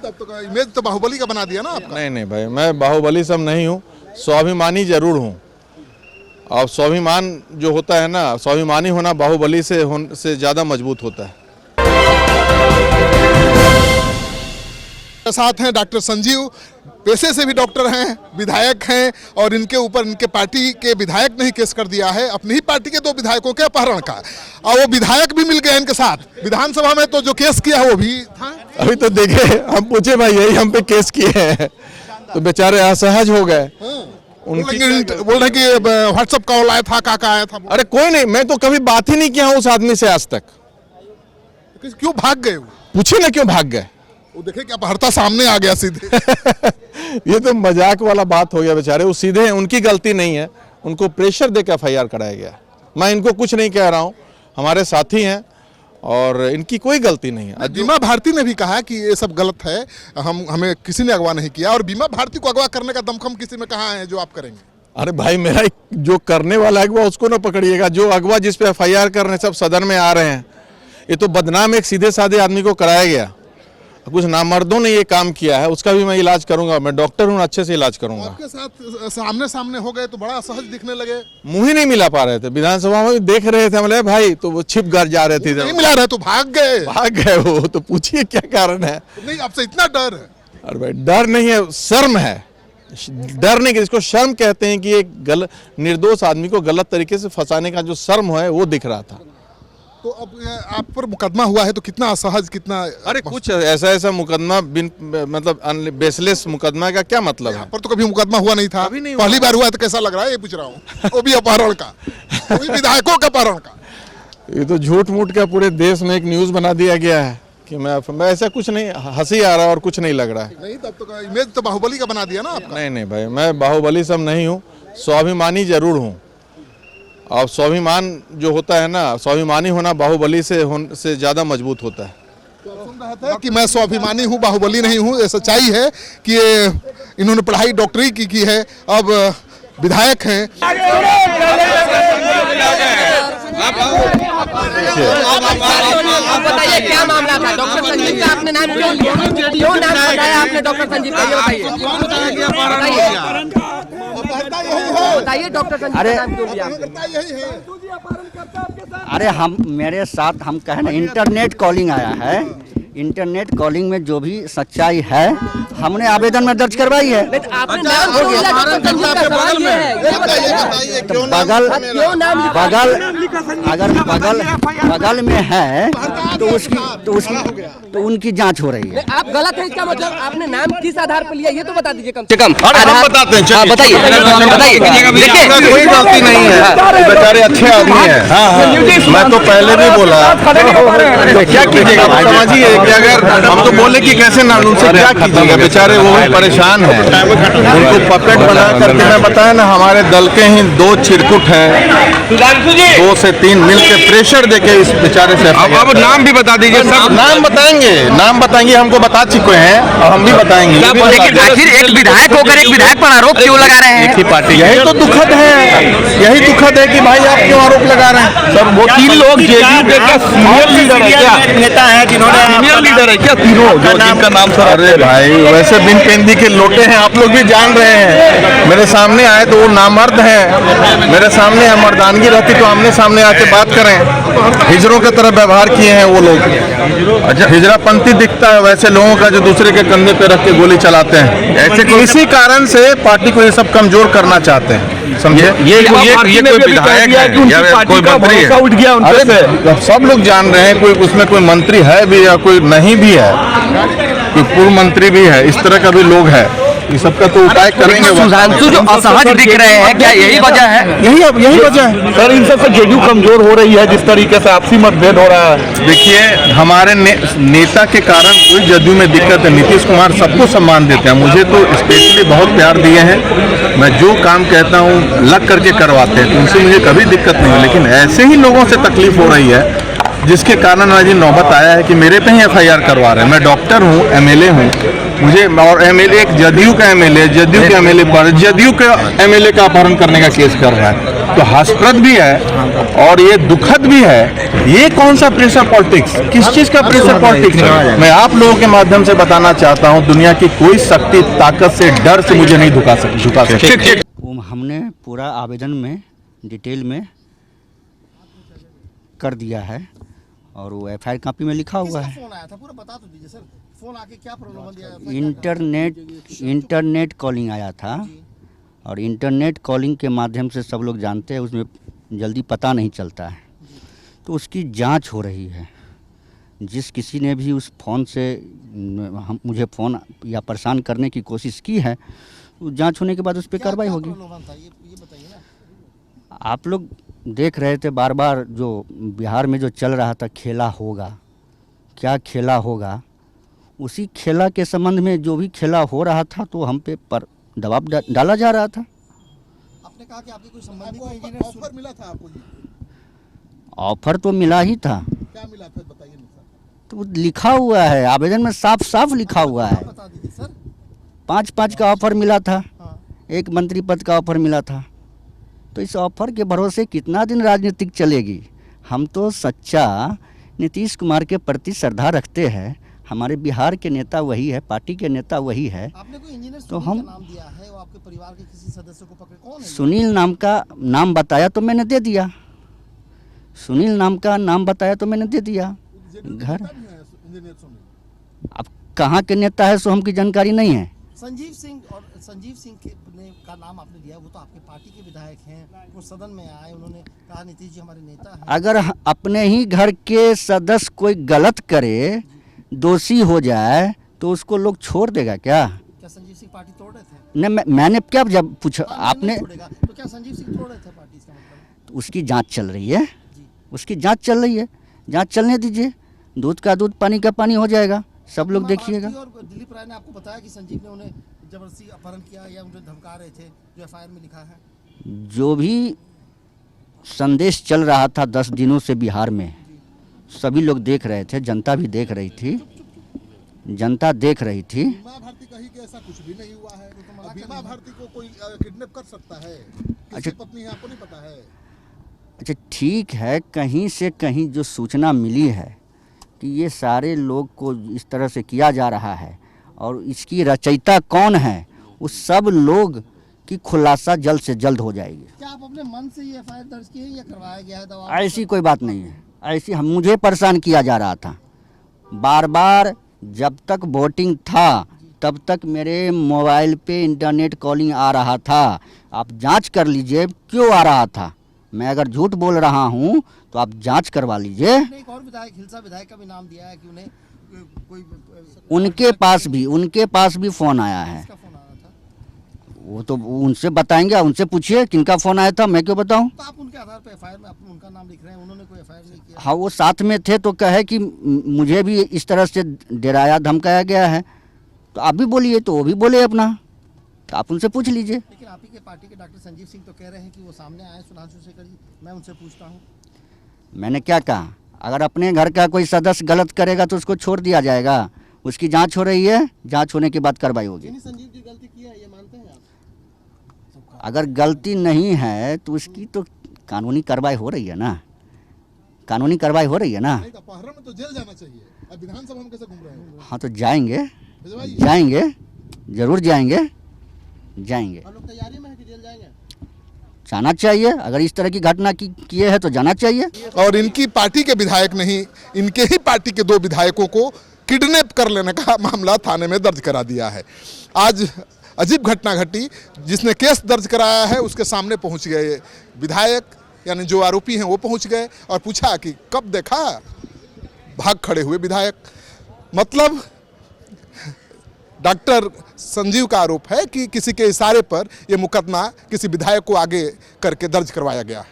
तब तो इमेज तो बाहुबली का बना दिया ना आपका। नहीं भाई, मैं बाहुबली सब नहीं हूँ, स्वाभिमानी जरूर हूँ। और स्वाभिमान जो होता है ना, स्वाभिमानी होना बाहुबली से ज़्यादा मजबूत होता है। साथ हैं डॉक्टर संजीव, पेशे से भी डॉक्टर हैं, विधायक हैं, और इनके ऊपर इनके पार्टी के विधायक ने ही केस कर दिया है अपनी ही पार्टी के 2 विधायकों के अपहरण का, और वो विधायक भी मिल गए इनके साथ विधानसभा में। तो जो केस किया है वो भी था। अभी तो देखे, हम पूछे भाई यही हम पे केस किए हैं, तो बेचारे असहज हो गए। बोल रहे कि व्हाट्सएप कॉल आया था, काका आया था। अरे कोई नहीं, मैं तो कभी बात ही नहीं किया हूँ उस आदमी से आज तक। क्यों भाग गए? पूछे ना क्यों भाग गए। वो देखे कि अपहर्ता सामने आ गया सीधे। ये तो मजाक वाला बात हो गया। बेचारे वो सीधे हैं, उनकी गलती नहीं है, उनको प्रेशर देकर FIR कराया गया। मैं इनको कुछ नहीं कह रहा हूँ, हमारे साथी हैं और इनकी कोई गलती नहीं है। बीमा भारती ने भी कहा कि ये सब गलत है, हमें किसी ने अगवा नहीं किया, और बीमा भारती को अगवा करने का दमखम किसी में कहाँ है जो आप करेंगे? अरे भाई, मेरा जो करने वाला अगवा उसको ना पकड़िएगा। जो अगवा जिस पे FIR कर रहे हैं सब सदन में आ रहे हैं। ये तो बदनाम एक सीधे साधे आदमी को कराया गया। कुछ नामर्दों ने ये काम किया है, उसका भी मैं इलाज करूंगा। मैं डॉक्टर हूँ, अच्छे से इलाज करूंगा। आपके साथ सामने सामने हो गए तो बड़ा असहज दिखने लगे। मुंह ही नहीं मिला पा रहे थे, विधानसभा में देख रहे थे हमले भाई, तो वो छिप कर जा रहे थे। नहीं मिला रहे तो भाग गए वो। तो पूछिए क्या कारण है? नहीं, आपसे इतना डर है? अरे भाई, डर नहीं है, शर्म है। डर नहीं, इसको शर्म कहते हैं कि एक निर्दोष आदमी को गलत तरीके से फंसाने का जो शर्म है वो दिख रहा था। तो अब आप पर मुकदमा हुआ है तो कितना असहज, कितना? अरे कुछ ऐसा मुकदमा मतलब बेसलेस मुकदमा का क्या मतलब है? पर तो कभी मुकदमा हुआ नहीं था। नहीं, पहली बार हुआ है तो कैसा लग रहा है ये पूछ रहा हूँ। वो भी अपहरण का, वो भी विधायकों का अपहरण का। ये तो झूठ मूठ का पूरे देश में एक न्यूज बना दिया गया है कि मैं ऐसा कुछ नहीं, हंसी आ रहा है और कुछ नहीं लग रहा है। नहीं, तब तो इमेज तो बाहुबली का बना दिया ना आपका। नहीं भाई, मैं बाहुबली सब नहीं हूँ, स्वाभिमानी जरूर हूँ। और स्वाभिमान जो होता है ना, स्वाभिमानी होना बाहुबली से ज़्यादा मजबूत होता है। तो सुन रहे थे कि मैं स्वाभिमानी हूँ, बाहुबली नहीं हूँ। ये सच्चाई है कि इन्होंने पढ़ाई डॉक्टरी की है, अब विधायक हैं। आप बताइए क्या मामला था? डॉक्टर संजीव का आपने नाम क्यों लिया? क्यों नाम बताया आपने डॉक्टर संजीव का? ये बताइए डॉक्टर संजीव का नाम क्यों लिया? अरे मेरे साथ हम कहें ना, इंटरनेट कॉलिंग आया है। इंटरनेट कॉलिंग में जो भी सच्चाई है हमने आवेदन में दर्ज करवाई है। आपने नाम क्यों लिया? डॉक्टर संजीव का सवाल ये है। अगर बगल में है तो उनकी जांच हो रही है। आप गलत है इसका मतलब? आपने नाम किस आधार पर लिया ये तो बता दीजिए कम से कम। हम बताते हैं, बताइए। देखिए, कोई गलती नहीं है, बेचारे अच्छे आदमी हैं। मैं तो पहले भी बोला, क्या कीजिएगा, समझिए कि अगर हम तो बोले कि कैसे ना, उनसे क्या कीजिएगा, बेचारे वो भी परेशान हैं। उनको पपेट बना करके, मैं बताया ना, हमारे दल के ही 2 चिरकुट हैं, 2 से 3 मिल के प्रेशर देके इस बेचारे से। अब नाम भी बता दीजिए। सब नाम बताएंगे, हमको बता चुके हैं और हम भी बताएंगे। लेकिन आखिर एक विधायक होकर एक विधायक पर आरोप क्यों लगा रहे हैं? एक ही पार्टी, यही तो दुखद है कि भाई आप क्यों आरोप लगा रहे हैं? सर वो 3 लोग JDU के सीनियर लीडर है क्या? नेता है जिन्होंने सीनियर लीडर है क्या तीनों, जिनका नाम सर? अरे भाई, वैसे बिन पेंदी के लोटे हैं, आप लोग भी जान रहे हैं। मेरे सामने आए तो वो नामर्द हैं, मेरे सामने मर्दानगी रहती तो आमने सामने आके बात करें। हिजरों की तरह व्यवहार किए हैं वो लोग। हिजरापंथी दिखता है वैसे लोगों का जो दूसरे के कंधे पे रख के गोली चलाते हैं। ऐसे किसी कारण से पार्टी को ये सब कमजोर करना चाहते हैं, समझे? ये कोई विधायक है या कोई मंत्री है? उठ गया अरे सब लोग जान रहे हैं, कोई उसमें कोई मंत्री है भी या कोई नहीं भी है, कोई पूर्व मंत्री भी है, इस तरह का भी लोग है। ये सबका तो उपाय करेंगे। सुधांशु जो असहज दिख रहे हैं, क्या यही वजह है? यही वजह है सर। इन सबसे JDU कमजोर हो रही है, जिस तरीके से आपसी मतभेद हो रहा है। देखिए, हमारे नेता के कारण कोई JDU में दिक्कत है। नीतीश कुमार सबको सम्मान देते हैं, मुझे तो स्पेशली बहुत प्यार दिए हैं। मैं जो काम कहता हूँ लग करके करवाते हैं, तो उनसे मुझे कभी दिक्कत नहीं है। लेकिन ऐसे ही लोगों से तकलीफ हो रही है जिसके कारण आज नौबत आया है कि मेरे पे ही FIR करवा रहे हैं। मैं डॉक्टर हूँ, MLA हूँ, मुझे और एमएलए एक जदयू के एमएलए पर जदयू के एमएलए का अपहरण करने का केस कर रहा है, तो हास्यास्पद भी है और ये दुखद भी है। ये कौन सा प्रेशर पॉलिटिक्स, किस चीज का प्रेशर पॉलिटिक्स है? मैं आप लोगों के माध्यम से बताना चाहता हूँ, दुनिया की कोई शक्ति ताकत से, डर से मुझे नहीं झुका सकती। वो हमने पूरा आवेदन में डिटेल में कर दिया है और वो एफआईआर कॉपी में लिखा हुआ है। फोन आया था पूरा बता तो दीजिए सर, फोन आके क्या प्रॉब्लम दिया? इंटरनेट कॉलिंग आया था और इंटरनेट कॉलिंग के माध्यम से सब लोग जानते हैं, उसमें जल्दी पता नहीं चलता है, तो उसकी जांच हो रही है। जिस किसी ने भी उस फ़ोन से मुझे फ़ोन या परेशान करने की कोशिश की है, वो जांच होने के बाद उस पर कार्रवाई होगी। ये बताइए ना। आप लोग देख रहे थे बार बार जो बिहार में जो चल रहा था खेला होगा, क्या खेला होगा, उसी खेला के संबंध में जो भी खेला हो रहा था तो हम पे पर दबाव डाला जा रहा था। आपने कहा कि आपके कोई संबंधी को इंजीनियर ऑफर मिला था आपको जी? ऑफर तो मिला ही था। क्या मिला था बताइए ना सर। तो वो लिखा हुआ है आवेदन में, साफ साफ लिखा हुआ है। बता दीजिए सर। 5 का ऑफर मिला था, हाँ। एक मंत्री पद का ऑफर मिला था। तो इस ऑफर के भरोसे कितना दिन राजनीतिक चलेगी? हम तो सच्चा नीतीश कुमार के प्रति श्रद्धा रखते हैं। हमारे बिहार के नेता वही है, पार्टी के नेता वही है। आपने कोई इंजीनियर तो सुनील हम का नाम दिया है, वो आपके परिवार के किसी सदस्य को पकड़े, कौन है? सुनील नाम का नाम बताया तो मैंने दे दिया। सुनील नाम का नाम बताया तो मैंने दे दिया। घर इंजीनियर सुनील अब कहाँ के नेता है सो हमकी जानकारी नहीं है। संजीव सिंह का नाम आपने दिया, वो तो आपके पार्टी के विधायक हैं, वो सदन में आए, उन्होंने कहा नीतीश जी हमारे नेता हैं। अगर अपने ही घर के सदस्य कोई गलत करे, दोषी हो जाए, तो उसको लोग छोड़ देगा क्या? क्या संजीव सिंह पार्टी तोड़ रहे थे? नहीं, मैंने क्या जब पूछा आपने, तो क्या संजीव सिंह तोड़ रहे थे पार्टी, इसका मतलब? तो उसकी जांच चल रही है, उसकी जांच चल रही है, जांच चलने दीजिए। दूध का दूध, पानी का पानी हो जाएगा, सब लोग देखिएगा। और दिलीप राय ने आपको बताया कि संजीव ने उन्हें जबरदस्ती अपहरण किया या उन्हें धमका रहे थे, जो एफआईआर में लिखा है? जो भी संदेश चल रहा था 10 दिनों से बिहार में, सभी लोग देख रहे थे, जनता भी देख रही थी, जनता देख रही थी। बीमा भारती कही कि ऐसा कुछ भी नहीं हुआ है। अब बीमा भारती को कोई किडनैप कर सकता है? किसकी पत्नी है आपको नहीं पता है? अच्छा ठीक है, कहीं से कहीं जो सूचना मिली है कि ये सारे लोग को इस तरह से किया जा रहा है और इसकी रचयिता कौन है, उस सब लोग की खुलासा जल्द से जल्द हो जाएगी। क्या आप अपने मन से ये एफआईआर दर्ज किए या करवाया गया है दबाव? ऐसी कोई बात नहीं है। ऐसी मुझे परेशान किया जा रहा था बार बार। जब तक वोटिंग था तब तक मेरे मोबाइल पे इंटरनेट कॉलिंग आ रहा था। आप जांच कर लीजिए क्यों आ रहा था। मैं अगर झूठ बोल रहा हूं तो आप जांच करवा लीजिए। एक और विधायक, हिलसा विधायक का भी नाम दिया है कि उन्हें कोई उनके पास भी फ़ोन आया है। किसका फोन आया था? वो तो उनसे बताएंगे, उनसे पूछिए किनका फ़ोन आया था, मैं क्यों बताऊं। तो आप उनके आधार पर एफआईआर में आप उनका नाम लिख रहे हैं, उन्होंने कोई एफआईआर नहीं किया? हाँ, वो साथ में थे तो कहे कि मुझे भी इस तरह से डराया धमकाया गया है, तो आप भी बोलिए, तो वो भी बोले अपना, तो आप उनसे पूछ लीजिए। लेकिन आप ही के पार्टी के डॉक्टर संजीव सिंह तो कह रहे हैं कि वो सामने आए सुधांशु शेखर जी, मैं उनसे पूछता हूँ। मैंने क्या कहा, अगर अपने घर का कोई सदस्य गलत करेगा तो उसको छोड़ दिया जाएगा। उसकी जांच हो रही है, जांच होने के बाद कार्रवाई होगी। संजीव जी गलती किया है, ये मानते हैं आप? अगर गलती नहीं है तो उसकी तो कानूनी कार्रवाई हो रही है ना, कानूनी कार्रवाई हो रही है ना। नहीं तो अपहरण में तो जेल जाना चाहिए। अब विधानसभा में कैसे घूम रहे हैं? हाँ तो जाएंगे, जरूर जाएंगे। हम लोग तैयारी में है कि जेल जाएंगे? जाना चाहिए, अगर इस तरह की घटना किए है तो जाना चाहिए। और इनकी पार्टी के विधायक नहीं, इनके ही पार्टी के 2 विधायकों को किडनैप कर लेने का मामला थाने में दर्ज करा दिया है। आज अजीब घटना घटी, जिसने केस दर्ज कराया है उसके सामने पहुंच गए विधायक, यानी जो आरोपी हैं वो पहुंच गए और पूछा कि कब देखा, भाग खड़े हुए विधायक। मतलब डॉक्टर संजीव का आरोप है कि किसी के इशारे पर ये मुकदमा किसी विधायक को आगे करके दर्ज करवाया गया।